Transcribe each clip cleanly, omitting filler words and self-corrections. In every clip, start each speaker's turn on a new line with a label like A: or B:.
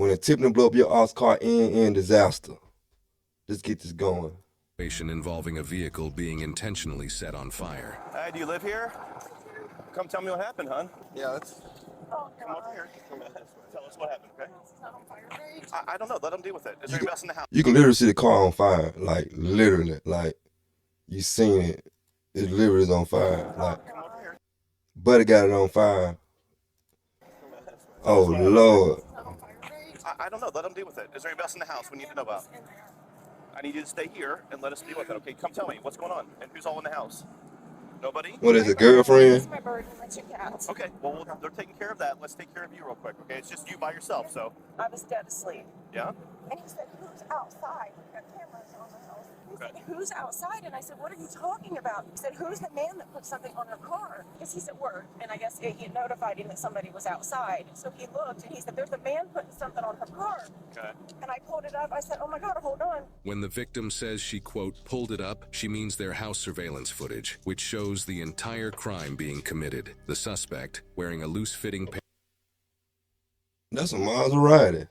A: When a tipping blow up your ops car in disaster. Let's get this going.
B: Involving a vehicle being intentionally set on fire.
C: Hey, do you live here? Come tell me what happened, hon. Yeah, let's come over here. Tell us what happened, okay? I don't know. Let them deal with it. Is there anybody else in the house?
A: You can literally see the car on fire. Like, literally. Like, you seen it. It literally is on fire. Like, Buddy got it on fire. Oh, Lord.
C: I don't know. Let them deal with it. Is there anybody else in the house we need to know about? I need you to stay here and let us deal with it, okay? Come tell me what's going on and who's all in the house. Nobody?
A: What is it, girlfriend?
D: It's my bird and my two cats.
C: Okay, well, they're taking care of that. Let's take care of you real quick, okay? It's just you by yourself, so.
D: I was dead asleep.
C: Yeah?
D: And he said, who's outside? We've got cameras on the house. He
C: Okay.
D: said, who's outside? And I said, what are you talking about? He said, who's the man that put something on her car? Because he's at work, and I guess he notified him that somebody was outside. So he looked, and he said, there's a man putting something on her car.
C: Okay.
D: And I pulled it up. I said, oh my God, hold on.
B: When the victim says she, quote, pulled it up, she means their house surveillance footage, which shows the entire crime being committed. The suspect, wearing a loose-fitting pair.
A: That's a Maserati.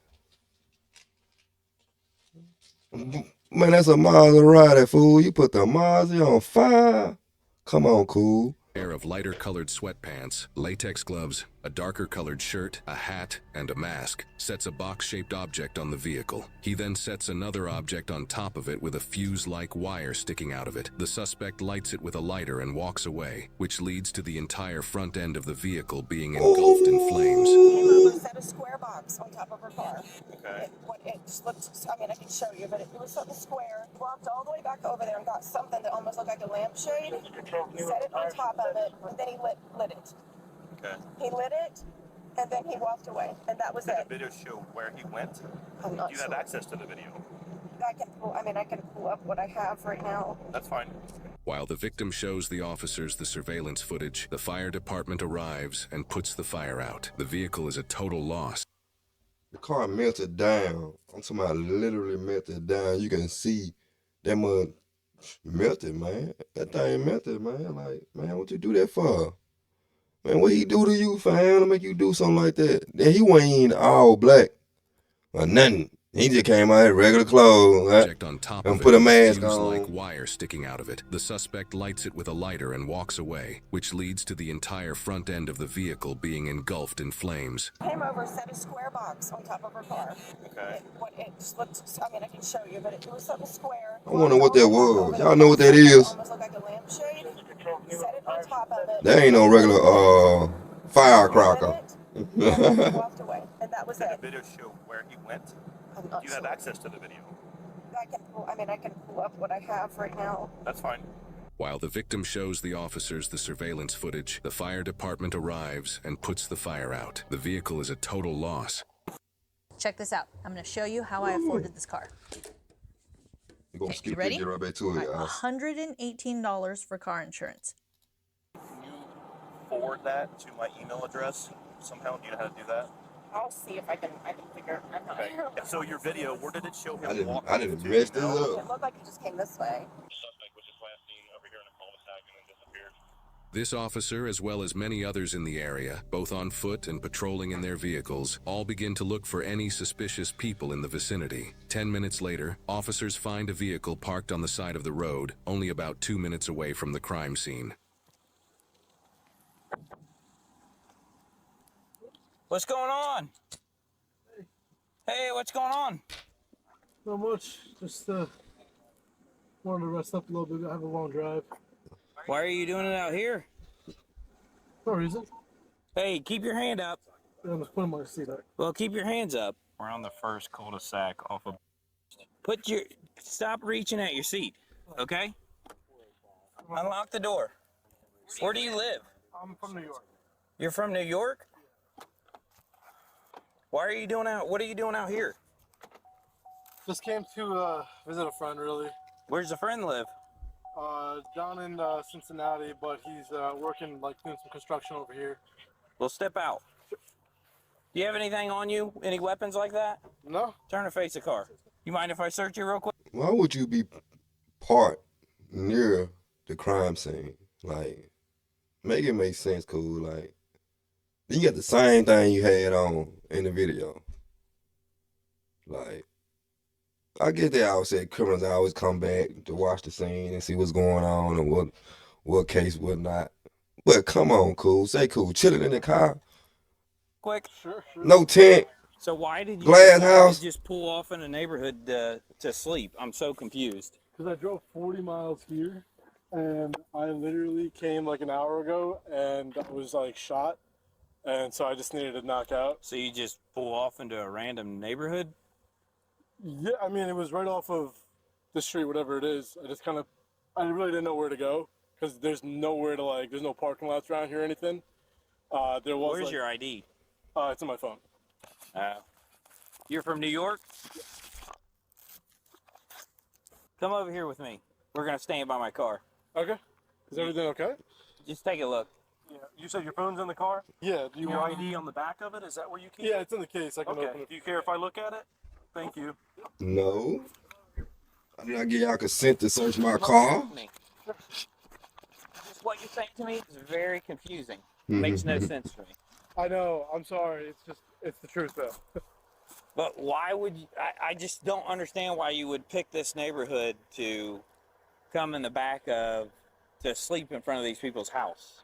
A: Man, that's a Maserati, fool. You put the Maserati on fire? Come on, cool.
B: Pair of lighter-colored sweatpants, latex gloves, a darker-colored shirt, a hat, and a mask, sets a box-shaped object on the vehicle. He then sets another object on top of it with a fuse-like wire sticking out of it. The suspect lights it with a lighter and walks away, which leads to the entire front end of the vehicle being engulfed in flames.
D: Came over, set a square box on top of her car.
C: Okay.
D: It just looked, I mean, I can show you, but it was something square. Walked all the way back over there and got something that almost looked like a lampshade. Set it on top of it, and then he lit it.
C: Okay.
D: He lit it, and then he walked away, and that was
C: Did
D: it.
C: the video show where he went?
D: I'm not
C: Do you
D: sure.
C: have access to the video?
D: I can pull up what I have right now.
C: That's fine.
B: While the victim shows the officers the surveillance footage, the fire department arrives and puts the fire out. The vehicle is a total loss.
A: The car melted down. I'm talking about literally melted down. You can see that mud melted, man. That thing melted, man. Like, man, what you do that for? Man, what he do to you, fam, to make you do something like that? Then he wasn't even all black or nothing. He just came out in regular clothes,
B: Object on top
A: and
B: of
A: put
B: it
A: a
B: with
A: mask
B: fuse-like
A: on.
B: wire sticking out of it. The suspect lights it with a lighter and walks away, which leads to the entire front end of the vehicle being engulfed in flames.
D: Came over, set a square box on top of her car.
C: Okay.
D: It just looked, I mean, I can show you, but it was something square.
A: I wonder what that was. Y'all know what that is?
D: Almost looked like a lampshade. Set it on top of it.
A: That ain't no regular firecracker.
D: Lit it, and he walked away, and that was
C: Did
D: it.
C: the video show where he went?
D: I'm not
C: Do you have
D: sure.
C: access to the video?
D: I can pull up what I have right now.
C: That's fine.
B: While the victim shows the officers the surveillance footage, the fire department arrives and puts the fire out. The vehicle is a total loss.
E: Check this out. I'm going to show you how I afforded this car.
A: You gonna
E: Okay,
A: skip
E: you ready?
A: it, get right back to it, y'all.
E: $118 for car insurance.
C: Can you forward that to my email address somehow? Do you know how to do that?
D: I'll see if I can figure. I'm not.
C: Okay. So your video, where did it show him
A: I didn't
C: walking? to
A: mess this
C: you know?
A: up.
D: It looked like he just came this way.
C: Suspect was just last seen over here in a cul-de-sac and then disappeared.
B: This officer, as well as many others in the area, both on foot and patrolling in their vehicles, all begin to look for any suspicious people in the vicinity. 10 minutes later, officers find a vehicle parked on the side of the road, only about 2 minutes away from the crime scene.
F: What's going on? Hey, what's going on?
G: Not much. Just wanted to rest up a little bit. I have a long drive.
F: Why are you doing it out here?
G: No reason.
F: Hey, keep your hand up.
G: Yeah, I'm just putting my seat up.
F: Well, keep your hands up.
H: We're on the first cul-de-sac off of.
F: Stop reaching at your seat, okay? Unlock the door. Where do you live?
G: I'm from New York.
F: You're from New York? What are you doing out here?
G: Just came to visit a friend, really.
F: Where's the friend live?
G: Down in Cincinnati, but he's working, like, doing some construction over here.
F: Well, step out. Do you have anything on you? Any weapons like that?
G: No?
F: Turn and face the car. You mind if I search you real quick?
A: Why would you be parked near the crime scene? Like, make it make sense, cool. Like, you got the same thing you had on in the video. Like, I get that I said criminals always come back to watch the scene and see what's going on and what case, what not. But come on, cool. Say cool. Chilling in the car.
F: Quick.
G: Sure, sure.
A: No tent.
F: So why did you
A: Glass
F: decide to
A: house.
F: just pull off in a neighborhood to sleep? I'm so confused.
G: Because I drove 40 miles here, and I literally came like an hour ago, and I was like shot, and so I just needed to knock out.
F: So you just pull off into a random neighborhood?
G: Yeah, I mean, it was right off of the street, whatever it is. I really didn't know where to go because there's nowhere to like, there's no parking lots around here or anything. There was
F: Where's
G: like,
F: your ID?
G: it's on my phone.
F: You're from New York? Come over here with me. We're gonna stand by my car.
G: Okay. Is everything okay?
F: Just take a look.
I: Yeah, you said your phone's in the car?
G: Yeah. Do you
I: Your
G: want?
I: ID on the back of it? Is that where you keep
G: Yeah,
I: it?
G: it's in the case. I can
I: Okay.
G: open it.
I: Do you care if I look at it? Thank you.
A: No. I did not give y'all consent to search my car.
F: Just what you're saying to me is very confusing. Makes no sense to me.
G: I know. I'm sorry. It's the truth though.
F: But why would you? I just don't understand why you would pick this neighborhood to come in the back of to sleep in front of these people's house.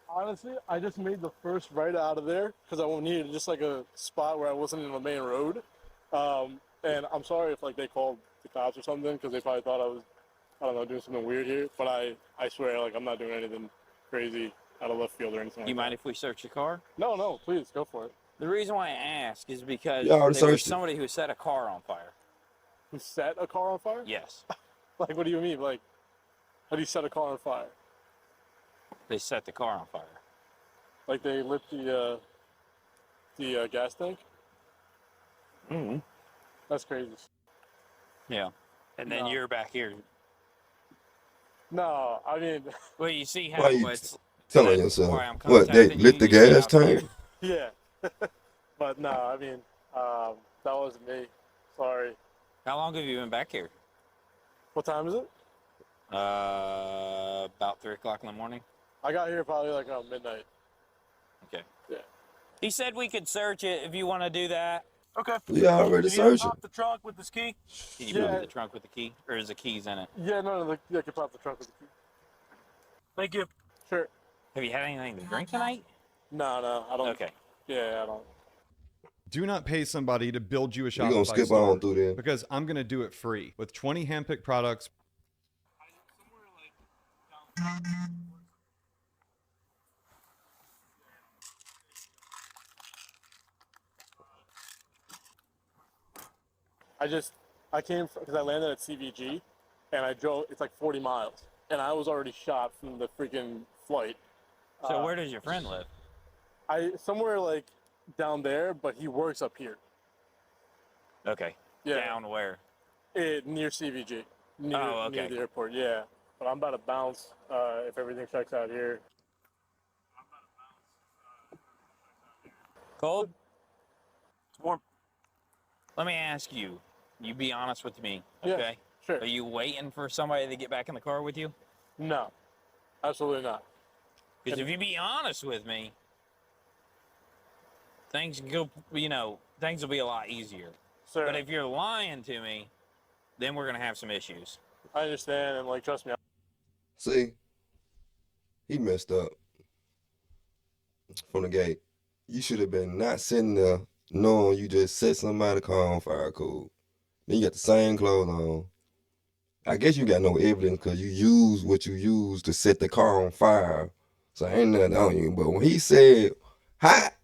G: Honestly, I just made the first right out of there because I needed just like a spot where I wasn't in the main road. And I'm sorry if like they called the cops or something because they probably thought I was, I don't know, doing something weird here. But I swear, like I'm not doing anything crazy out of left field or anything.
F: You
G: like
F: mind
G: that.
F: if we search your car?
G: No, please go for it.
F: The reason why I ask is because
A: Yeah, I already
F: there was
A: searched it.
F: somebody who set a car on fire.
G: Who set a car on fire?
F: Yes,
G: Like, what do you mean? Like, how do you set a car on fire?
F: they set the car on fire.
G: Like they lit the gas tank?
F: Mm-hmm.
G: That's crazy.
F: Yeah, and then
G: No.
F: you're back here.
G: No, I mean,
F: Well, you see how
A: Why you
F: it's
A: telling
F: that's
A: yourself?
F: why I'm
A: What, they
F: contacting
A: lit the
F: you. You see
A: gas
F: how
A: tank?
G: yeah. But no, I mean, that wasn't me. Sorry.
F: How long have you been back here?
G: What time is it?
F: About 3 o'clock in the morning.
G: I got here probably like around midnight.
F: Okay.
G: Yeah.
F: He said we could search it if you want to do that.
I: Okay.
A: We already
I: Can you
A: searched it.
I: pop the trunk with this key?
F: Can you
G: Yeah.
F: move the trunk with the key, or is the keys in it?
G: Yeah, no, I can pop the trunk with the key.
I: Thank you.
G: Sure.
F: Have you had anything to drink tonight?
G: No, I don't.
F: Okay.
G: Yeah, I don't.
J: Do not pay somebody to build you a
A: We
J: Shopify
A: gonna skip
J: store
A: on through there.
J: because I'm going to do it free with 20 handpicked products.
G: I came because I landed at CVG, and I drove. It's like 40 miles, and I was already shot from the freaking flight.
F: So where does your friend live?
G: Somewhere like down there, but he works up here.
F: Okay.
G: Yeah.
F: Down where?
G: Near CVG. Near,
F: Oh, okay.
G: Near the airport, yeah. But I'm about to bounce if everything checks out here.
F: Cold?
I: It's warm.
F: Let me ask you. You be honest with me,
G: Yeah,
F: okay?
G: sure.
F: Are you waiting for somebody to get back in the car with you?
G: No, absolutely not.
F: Because if you be honest with me, things go. Things will be a lot easier.
G: Sir,
F: But if you're lying to me, then we're gonna have some issues.
G: I understand, and like, trust me.
A: See, he messed up from the gate. You should have been not sitting there knowing you just set somebody's car on fire, cool. Then you got the same clothes on. I guess you got no evidence because you used what you used to set the car on fire. So ain't nothing on you. But when he said hot,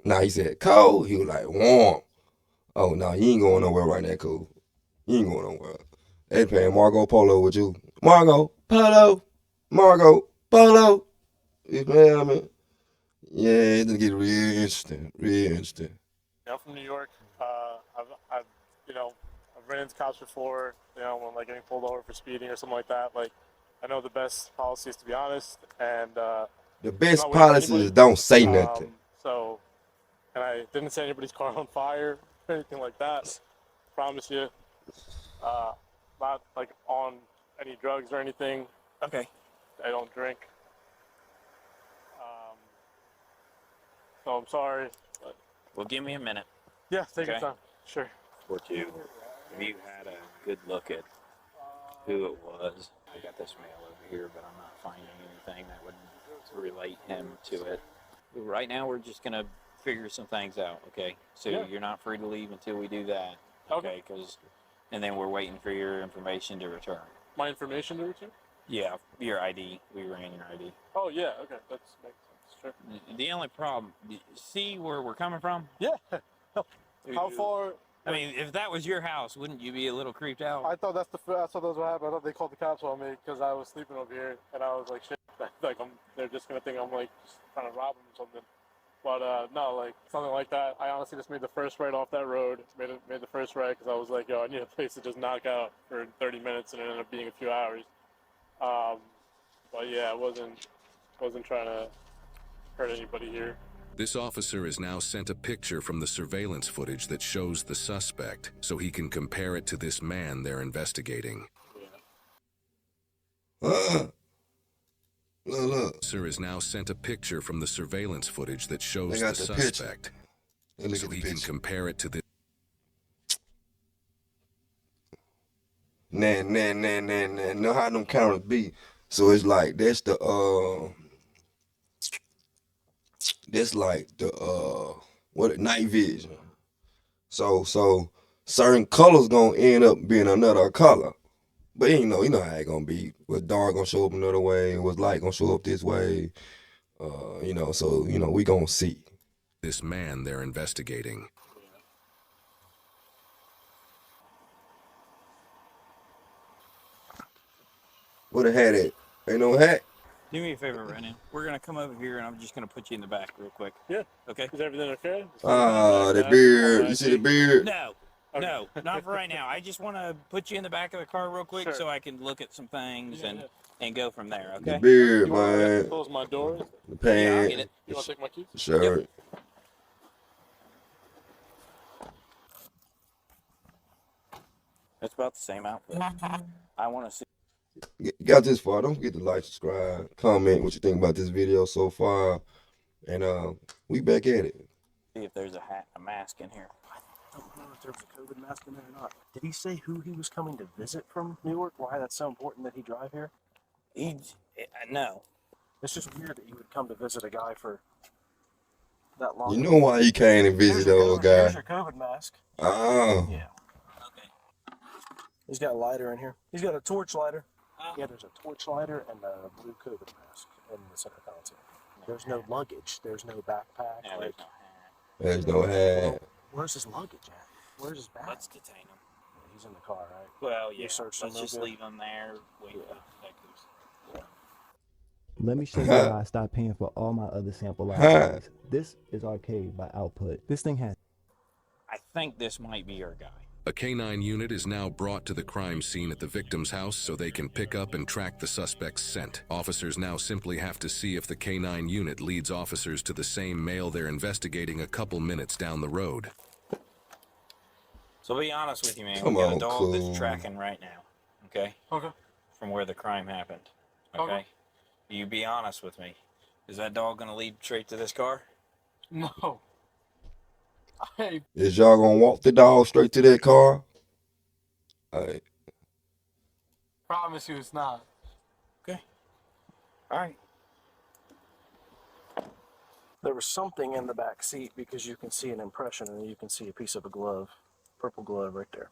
A: now he said cold, he was like warm. Oh, no, you ain't going nowhere right now, cool. You ain't going nowhere. They playing Margot Polo with you. Margot Polo. Margot Polo. You know what I mean? Yeah, it's gonna get real interesting. Real interesting.
G: I'm from New York. I've ran into cops before. When like getting pulled over for speeding or something like that. Like, I know the best policy is to be honest, and
A: The best
G: not waiting for
A: policy is
G: anybody.
A: don't say nothing.
G: And I didn't set anybody's car on fire or anything like that. Promise you. Not like on any drugs or anything.
F: Okay.
G: I don't drink. So I'm sorry. But
F: Well, give me a minute.
G: yeah, take your
F: Okay.
G: time. Sure.
F: or two, have you had a good look at who it was? I got this mail over here, but I'm not finding anything that would relate him to it. Right now, we're just gonna figure some things out, okay? So
G: Yeah.
F: you're not free to leave until we do that, okay? And then we're waiting for your information to return.
G: My information to return?
F: Yeah, your ID. We ran your ID.
G: Oh yeah, okay, that makes sense. Sure.
F: The only problem, see where we're coming from?
G: Yeah. How far?
F: I mean, if that was your house, wouldn't you be a little creeped out?
G: I thought that's what happened. I thought they called the cops on me because I was sleeping over here, and I was like, shit, like they're just gonna think I'm like just trying to rob them or something. But no, like something like that. I honestly just made the first right off that road. Made the first right because I was like, yo, I need a place to just knock out for 30 minutes, and it ended up being a few hours. But yeah, I wasn't trying to hurt anybody here.
B: This officer has now sent a picture from the surveillance footage that shows the suspect, so he can compare it to this man they're investigating.
A: Look.
B: Officer has now sent a picture from the surveillance footage that shows
A: They
B: the
A: got the picture.
B: suspect,
A: Look
B: so
A: at the
B: he can
A: picture.
B: compare it to this.
A: Nah. Know how them cameras be. So it's like that's like the night vision. So certain colors gonna end up being another color. But you know how it gonna be. Was dark gonna show up another way, was light gonna show up this way. So we gonna see.
B: This man they're investigating.
A: What a hat at? Ain't no hat.
F: Do me a favor right now. We're gonna come over here, and I'm just gonna put you in the back real quick.
G: Yeah.
F: Okay.
G: Is everything okay?
A: The beard. You see the beard?
F: No.
G: Okay.
F: No, not for right now. I just want to put you in the back of the car real quick so I can look at some things and go from there, okay?
A: The beard,
G: You want me to
A: man.
G: close my door?
A: The pants.
F: Yeah, I'll get it.
G: You want to take my keys?
A: Shirt.
F: Yep. That's about the same outfit. I want to see.
A: Got this far. Don't forget to like, subscribe, comment what you think about this video so far. And we back at it.
F: if there's a mask in here.
C: I don't know if there was a COVID mask in there or not. Did he say who he was coming to visit from Newark? Why that's so important that he drive here?
F: No.
C: It's just weird that you would come to visit a guy for that long.
A: You know why he came to visit the old guy?
C: Here's your COVID mask.
A: Oh.
C: Yeah. Okay. He's got a lighter in here. He's got a torch lighter. Yeah, there's a torch lighter and a blue COVID mask in the center console. There's no luggage. There's no backpack.
F: Yeah,
C: like,
A: There's no hat.
C: where's his luggage at? Where's his bag?
F: Let's detain him.
C: He's in the car, right?
F: Well, yeah.
C: You searched
F: Let's
C: him
F: just
C: real good?
F: leave him there. Wait for the detectives.
K: Let me show you how I stopped paying for all my other sample libraries. This is Arcade by Output. This thing has...
F: I think this might be our guy.
B: A canine unit is now brought to the crime scene at the victim's house so they can pick up and track the suspect's scent. Officers now simply have to see if the canine unit leads officers to the same male they're investigating a couple minutes down the road.
F: So be honest with you, man.
A: Come
F: We got
A: on,
F: a dog
A: cool.
F: that's tracking right now. Okay?
G: Okay.
F: From where the crime happened. Okay?
G: Okay.
F: You be honest with me. Is that dog gonna lead straight to this car?
G: No.
A: Is y'all gonna walk the dog straight to that car? Alright.
G: Promise you it's not.
F: Okay. All right.
C: There was something in the back seat because you can see an impression and you can see a piece of a glove, purple glove right there.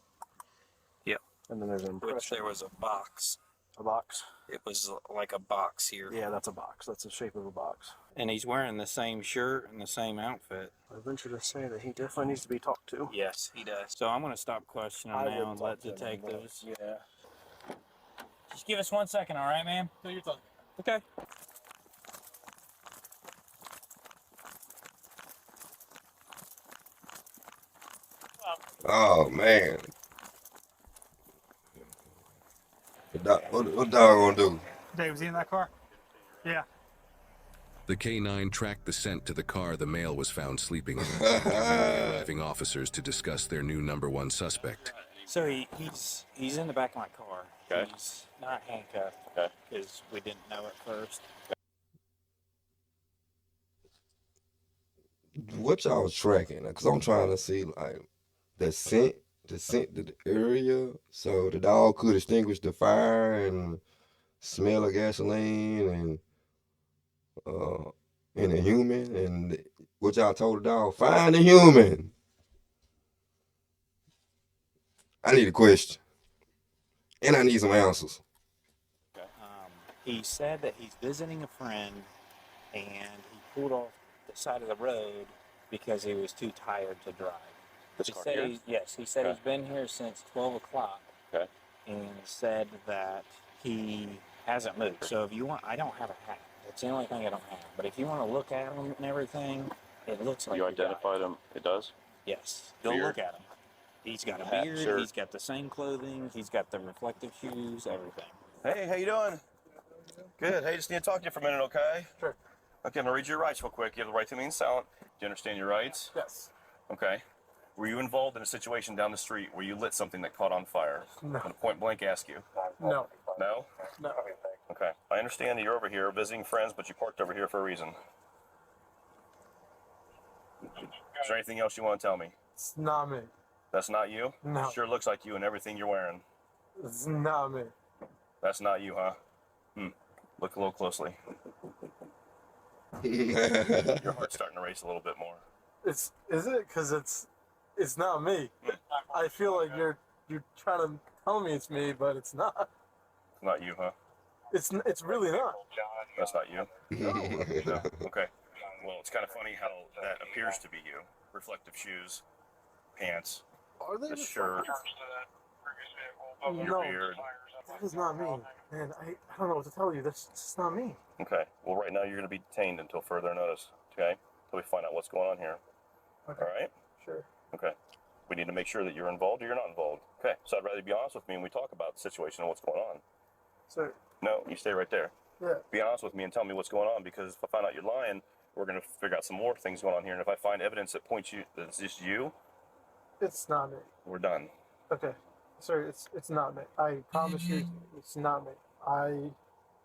F: Yep.
C: And then there's an
F: Which
C: impression.
F: there was a box.
C: A box?
F: It was like a box here.
C: Yeah, that's a box. That's the shape of a box.
F: And he's wearing the same shirt and the same outfit.
C: I venture to say that he definitely needs to be talked to.
F: Yes, he does. So I'm gonna stop questioning him now and let detectives.
C: Yeah.
F: Just give us 1 second, all right, man?
G: No, you're talking.
F: Okay.
A: Oh man. What dog gonna do?
I: Dave, was he in that car? Yeah.
B: The K9 tracked the scent to the car the male was found sleeping in, giving the arriving officers to discuss their new #1 suspect.
F: So he's in the back of my car.
C: Okay.
F: He's not handcuffed.
C: Okay.
F: Because we didn't know at first.
A: What y'all tracking? Cause I'm trying to see like the scent. the scent to the area, so the dog could extinguish the fire and smell of gasoline uh and a human. And what y'all told the dog? Find a human. I need a question, and I need some answers.
F: He said that he's visiting a friend and he pulled off the side of the road because he was too tired to drive. He said he said he's been here since 12 o'clock.
L: Okay.
F: And said that he hasn't moved. So if you want, I don't have a hat. That's the only thing I don't have. But if you want to look at him and everything, it looks like
L: You identified him. It does.
F: Yes. Go
L: Beard.
F: look at him. He's got a
L: Hat,
F: beard.
L: shirt.
F: He's got the same clothing. He's got the reflective shoes. Everything.
M: Hey, how you doing? Good. Hey, just need to talk to you for a minute, okay?
G: Sure.
M: Okay, I'm gonna read you your rights real quick. You have the right to remain silent. Do you understand your rights?
G: Yes.
M: Okay. Were you involved in a situation down the street where you lit something that caught on fire?
G: No.
M: I'm gonna point blank ask you.
G: No.
M: No?
G: No.
M: Okay. I understand that you're over here visiting friends, but you parked over here for a reason. Is there anything else you want to tell me?
G: It's not me.
M: That's not you?
G: No.
M: Sure looks like you and everything you're wearing.
G: It's not me.
M: That's not you, huh? Look a little closely. Your heart's starting to race a little bit more.
G: Is it? Because it's not me. I feel like you're trying to tell me it's me, but it's not.
M: It's not you, huh?
G: It's really not.
M: That's not you? No. Okay. Well, it's kind of funny how that appears to be you. Reflective shoes, pants,
G: Are they
M: the shirt, your
G: No,
M: beard.
G: that is not me. Man, I don't know what to tell you. That's just not me.
M: Okay. Well, right now you're going to be detained until further notice. Okay? Until we find out what's going on here.
G: Okay.
M: All right?
G: Sure.
M: Okay. We need to make sure that you're involved or you're not involved. Okay. So I'd rather you be honest with me and we talk about the situation and what's going on.
G: Sir.
M: No, you stay right there.
G: Yeah.
M: Be honest with me and tell me what's going on, because if I find out you're lying, we're going to figure out some more things going on here. And if I find evidence that points you that it's just you,
G: It's not me.
M: we're done.
G: Okay. Sir, it's not me. I promise you, it's not me. I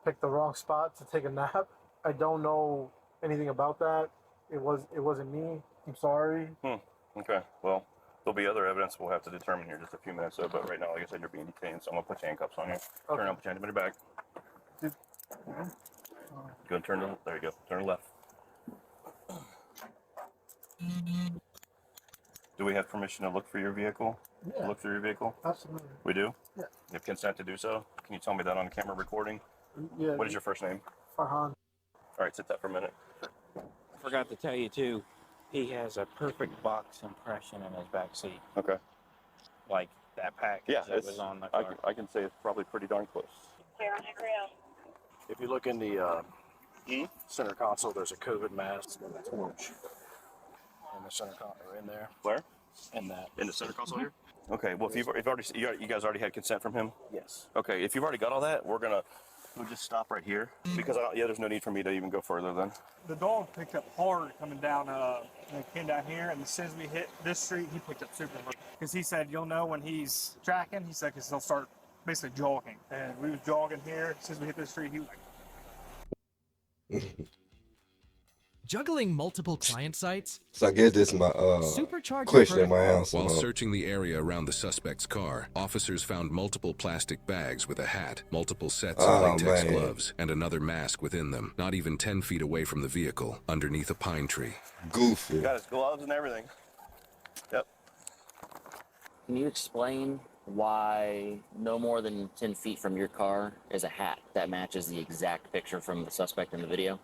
G: picked the wrong spot to take a nap. I don't know anything about that. It wasn't me. I'm sorry.
M: Okay. Well, there'll be other evidence we'll have to determine here in just a few minutes. So, but right now, like I said, you're being detained, so I'm gonna put handcuffs on you.
G: Okay.
M: Turn around, put your hand behind your back. Go and turn to there. You go. Turn to left. Do we have permission to look for your vehicle?
G: Yeah.
M: Look through your vehicle?
G: Absolutely.
M: We do?
G: Yeah.
M: You have consent to do so? Can you tell me that on camera recording?
G: Yeah.
M: What is your first name?
G: Farhan.
M: All right, sit that for a minute.
F: Forgot to tell you too. He has a perfect box impression in his back seat.
M: Okay.
F: Like that package
M: Yeah,
F: that was on the
M: I
F: car.
M: I can say it's probably pretty darn close.
C: If you look in the center console, there's a COVID mask and a torch. In the center console, in there.
M: Where?
C: In that.
M: In the center console here? Okay, well, if you've already, you guys already had consent from him?
C: Yes.
M: Okay, if you've already got all that, we'll just stop right here, because there's no need for me to even go further then.
I: The dog picked up hard coming down, came down here, and as soon as we hit this street, he picked up super hard. Because he said, you'll know when he's tracking, he said, because he'll start basically jogging. And we was jogging here, as soon as we hit this street, he was like,
N: Juggling multiple client sites?
A: So I guess this is my
N: Supercharge
A: question
N: your
A: and my answer.
B: While searching the area around the suspect's car, officers found multiple plastic bags with a hat, multiple sets of latex gloves, and another mask within them, not even 10 feet away from the vehicle, underneath a pine tree.
A: Goofy.
M: Got his gloves and everything. Yep.
O: Can you explain why no more than 10 feet from your car is a hat that matches the exact picture from the suspect in the video?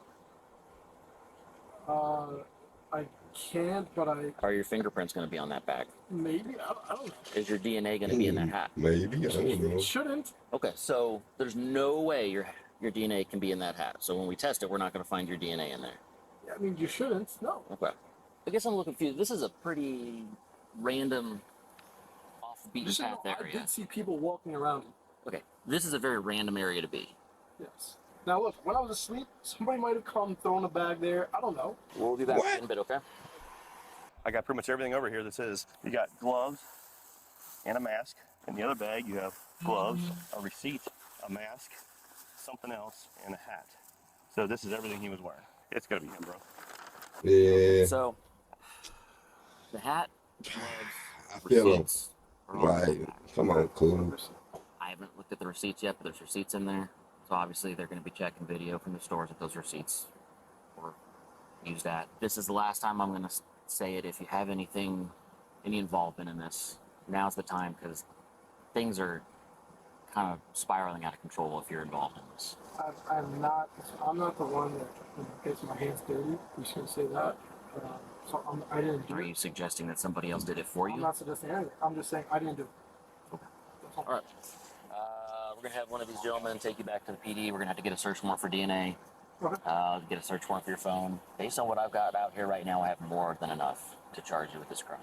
G: I can't, but
O: Are your fingerprints going to be on that bag?
G: maybe, I don't know.
O: Is your DNA going to be in that hat?
A: Maybe, I don't know.
G: It shouldn't.
O: Okay, so there's no way your DNA can be in that hat. So when we test it, we're not going to find your DNA in there.
G: I mean, you shouldn't, no.
O: Okay. I guess I'm a little confused. This is a pretty random, off the beaten
G: Just so you
O: path
G: know, I
O: area.
G: did see people walking around.
O: Okay, this is a very random area to be.
G: Yes. Now look, when I was asleep, somebody might have come thrown a bag there. I don't know.
O: We'll do that in a bit, okay?
M: I got pretty much everything over here that says you got gloves and a mask. In the other bag, you have gloves, a receipt, a mask, something else, and a hat. So this is everything he was wearing. It's gotta be him, bro.
A: Yeah.
O: So, the hat, gloves,
A: I feel him.
O: receipts, are on the
A: Like,
O: back.
A: come on, cool.
O: I haven't looked at the receipts yet, but there's receipts in there. So obviously they're going to be checking video from the stores that those receipts were used at. This is the last time I'm going to say it. If you have any involvement in this, now's the time, because things are kind of spiraling out of control if you're involved in this.
G: I'm not the one that gets my hands dirty. I'm just gonna say that. So I didn't do
O: Are
G: it.
O: you suggesting that somebody else did it for you?
G: I'm not suggesting anything. I'm just saying I didn't do it.
O: All right. We're going to have one of these gentlemen take you back to the PD. We're going to have to get a search warrant for DNA.
G: Okay.
O: Get a search warrant for your phone. Based on what I've got out here right now, I have more than enough to charge you with this crime.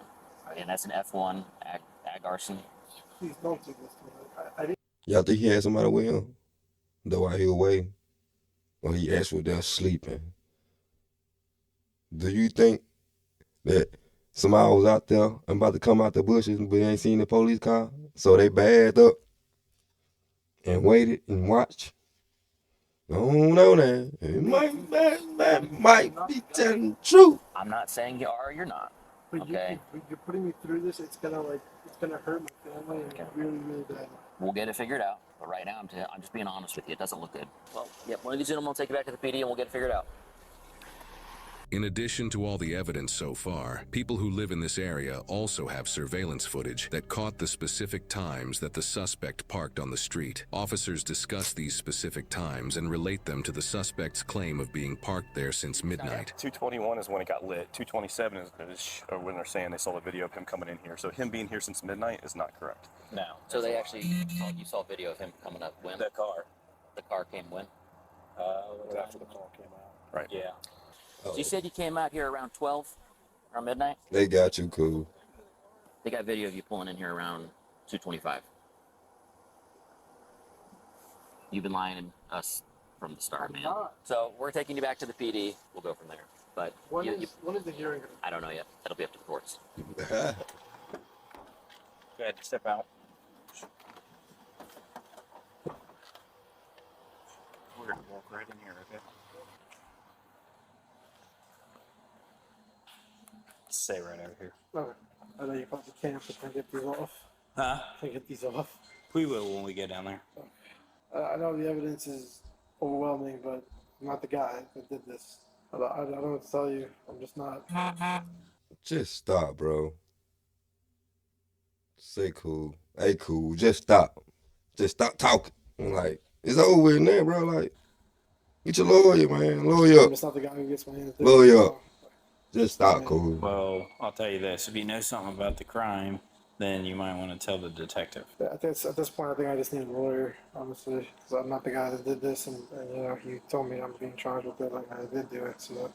O: And that's an F1 ag arson.
G: Please don't do this to me. I didn't.
A: Y'all think he had somebody with him? Though while he away? Or he actually there sleeping? Do you think that somebody was out there and about to come out the bushes but ain't seen the police car? So they bagged up and waited and watched? I don't know now. It might be telling the truth.
O: I'm not saying you are or you're not.
G: But
O: Okay.
G: you're putting me through this. It's gonna hurt my family really, really bad.
O: We'll get it figured out. But right now, I'm just being honest with you. It doesn't look good. Well, yep, one of these gentlemen will take you back to the PD and we'll get it figured out.
B: In addition to all the evidence so far, people who live in this area also have surveillance footage that caught the specific times that the suspect parked on the street. Officers discuss these specific times and relate them to the suspect's claim of being parked there since midnight.
M: 2:21 is when it got lit. 2:27 is when they're saying they saw the video of him coming in here. So him being here since midnight is not correct.
O: No. So they actually you saw video of him coming up when?
M: That car.
O: The car came when?
C: After the call came out.
M: Right.
O: Yeah. So you said you came out here around 12 or midnight?
A: They got you, cool.
O: They got video of you pulling in here around 2:25. You've been lying to us from the start, man. So we're taking you back to the PD. We'll go from there. But
G: When is the hearing?
O: I don't know yet. That'll be up to the courts.
F: Go ahead, step out. We're gonna walk right in here, okay? Stay right over here.
G: Okay. I know you probably can't, but can I get these off?
F: Huh?
G: Can I get these off?
F: We will when we get down there.
G: I know the evidence is overwhelming, but I'm not the guy that did this. I don't know what to tell you. I'm just not.
A: Just stop, bro. Say cool. Hey, cool. Just stop. Just stop talking. Like, it's over with now, bro. Like, get your lawyer, man. Lawyer
G: I'm
A: up.
G: just not the guy who gets my hands dirty.
A: Lawyer up. Just stop, cool.
F: Well, I'll tell you this. If you know something about the crime, then you might want to tell the detective.
G: At this point, I think I just need a lawyer, honestly, because I'm not the guy that did this, and you know, you told me I'm being charged with it, like I did do it, so.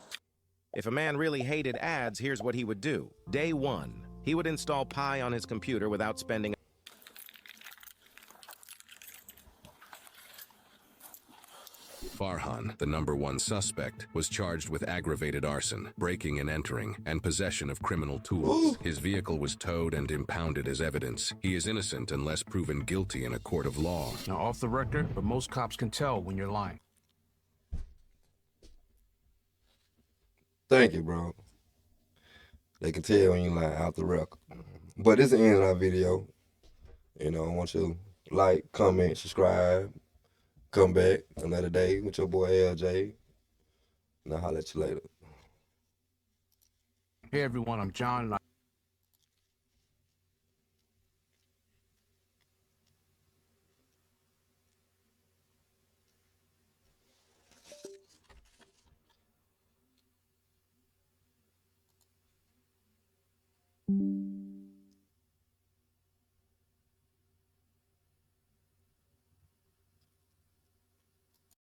L: If a man really hated ads, here's what he would do. Day one, he would install Pi on his computer without spending.
B: Farhan, the #1 suspect, was charged with aggravated arson, breaking and entering, and possession of criminal tools. His vehicle was towed and impounded as evidence. He is innocent unless proven guilty in a court of law.
P: Now, off the record, but most cops can tell when you're lying.
A: Thank you, bro. They can tell when you lie out the record. But this is the end of our video. You know, I want you to like, comment, subscribe. Come back another day with your boy LJ. And I'll holler at you later.
P: Hey everyone, I'm John. And